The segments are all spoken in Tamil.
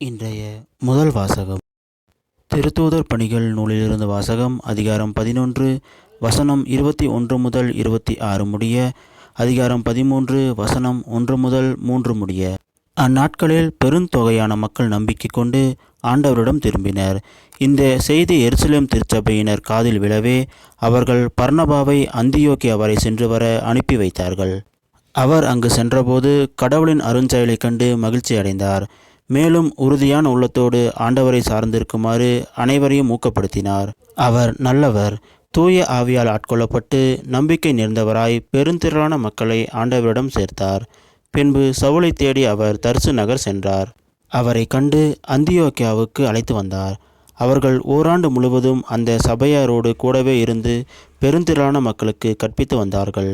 இன்றைய முதல் வாசகம் திருத்தூதர் பணிகள் நூலிலிருந்து வாசகம். அதிகாரம் 11 வசனம் 21 முதல் 26 முடிய, அதிகாரம் 13 வசனம் 1 முதல் 3 முடிய. அந்நாட்களில் பெருந்தொகையான மக்கள் நம்பிக்கை கொண்டு ஆண்டவரிடம் திரும்பினர். இந்த செய்தி எருசலேம் திருச்சபையினர் காதில் விழவே அவர்கள் பர்னபாவை அந்தியோக்கியா வரை சென்று வர அனுப்பி வைத்தார்கள். அவர் அங்கு சென்றபோது கடவுளின் அருஞ்செயலை கண்டு மகிழ்ச்சி அடைந்தார். மேலும் உறுதியான உள்ளத்தோடு ஆண்டவரை சார்ந்திருக்குமாறு அனைவரையும் ஊக்கப்படுத்தினார். அவர் நல்லவர், தூய ஆவியால் ஆட்கொள்ளப்பட்டு நம்பிக்கை நேர்ந்தவராய் பெருந்திரளான மக்களை ஆண்டவரிடம் சேர்த்தார். பின்பு சவுலை தேடி அவர் தர்சு நகர் சென்றார். அவரை கண்டு அந்தியோக்கியாவுக்கு அழைத்து வந்தார். அவர்கள் ஓராண்டு முழுவதும் அந்த சபையாரோடு கூடவே இருந்து பெருந்திரளான மக்களுக்கு கற்பித்து வந்தார்கள்.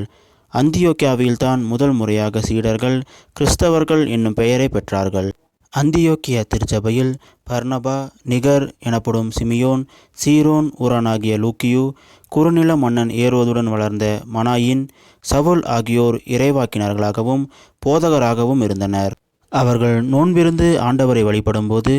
அந்தியோக்கியாவில்தான் முதல் முறையாக சீடர்கள் கிறிஸ்தவர்கள் என்னும் பெயரை பெற்றார்கள். அந்தியோக்கியா திருச்சபையில் பர்னபா, நிகர் எனப்படும் சிமியோன், சீரோன் ஊரானாகிய லூக்கியு, குறுநில மன்னன் ஏரோதுடன் வளர்ந்த மனாயின், சவுல் ஆகியோர் இறைவாக்கினர்களாகவும் போதகராகவும் இருந்தனர். அவர்கள் நோன்பிருந்து ஆண்டவரை வழிபடும்போது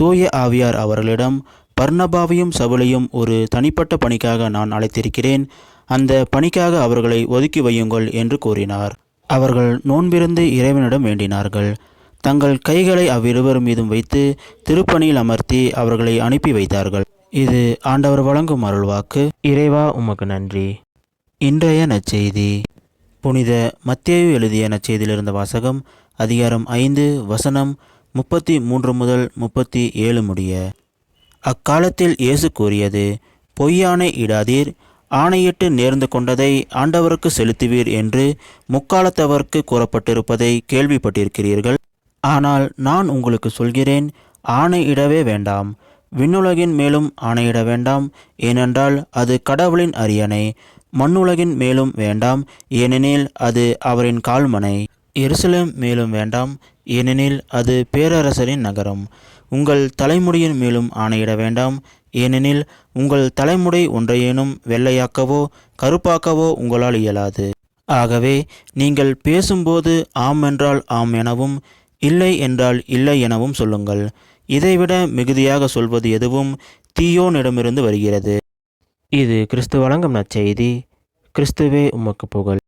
தூய ஆவியார் அவர்களிடம், பர்னபாவையும் சவுலையும் ஒரு தனிப்பட்ட பணிக்காக நான் அழைத்திருக்கிறேன், அந்த பணிக்காக அவர்களை ஒதுக்கி வையுங்கள் என்று கூறினார். அவர்கள் நோன்பிருந்து இறைவனிடம் வேண்டினார்கள். தங்கள் கைகளை அவ்விருவர் மீதும் வைத்து திருப்பணியில் அமர்த்தி அவர்களை அனுப்பி வைத்தார்கள். இது ஆண்டவர் வழங்கும் அருள்வாக்கு. இறைவா உமக்கு நன்றி. இன்றைய நற்செய்தி புனித மத்தேயு எழுதிய நற்செய்தியிலிருந்த வாசகம். அதிகாரம் 5 வசனம் 33 முதல் 37 முடிய. அக்காலத்தில் இயேசு கூறியது, பொய்யானை இடாதீர், ஆணையிட்டு நேர்ந்து கொண்டதை ஆண்டவருக்கு செலுத்துவீர் என்று முக்காலத்தவர்க்கு கூறப்பட்டிருப்பதை கேள்விப்பட்டிருக்கிறீர்கள். ஆனால் நான் உங்களுக்கு சொல்கிறேன், ஆணையிடவே வேண்டாம், விண்ணுலகின் மேலும் ஆணையிட வேண்டாம், ஏனென்றால் அது கடவுளின் அரியணை. மண்ணுலகின் மேலும் வேண்டாம், ஏனெனில் அது அவரின் கால்மனை. எருசலேம் மேலும் வேண்டாம், ஏனெனில் அது பேரரசரின் நகரம். உங்கள் தலைமுடியின் மேலும் ஆணையிட வேண்டாம், ஏனெனில் உங்கள் தலைமுடி ஒன்றையேனும் வெள்ளையாக்கவோ கருப்பாக்கவோ உங்களால் இயலாது. ஆகவே நீங்கள் பேசும்போது ஆம் என்றால் ஆம் எனவும் இல்லை என்றால் இல்லை எனவும் சொல்லுங்கள். இதைவிட மிகுதியாக சொல்வது எதுவும் தீயோனிடமிருந்து வருகிறது. இது கிறிஸ்து வழங்கும் நற்செய்தி. கிறிஸ்துவே உமக்கு புகழ்.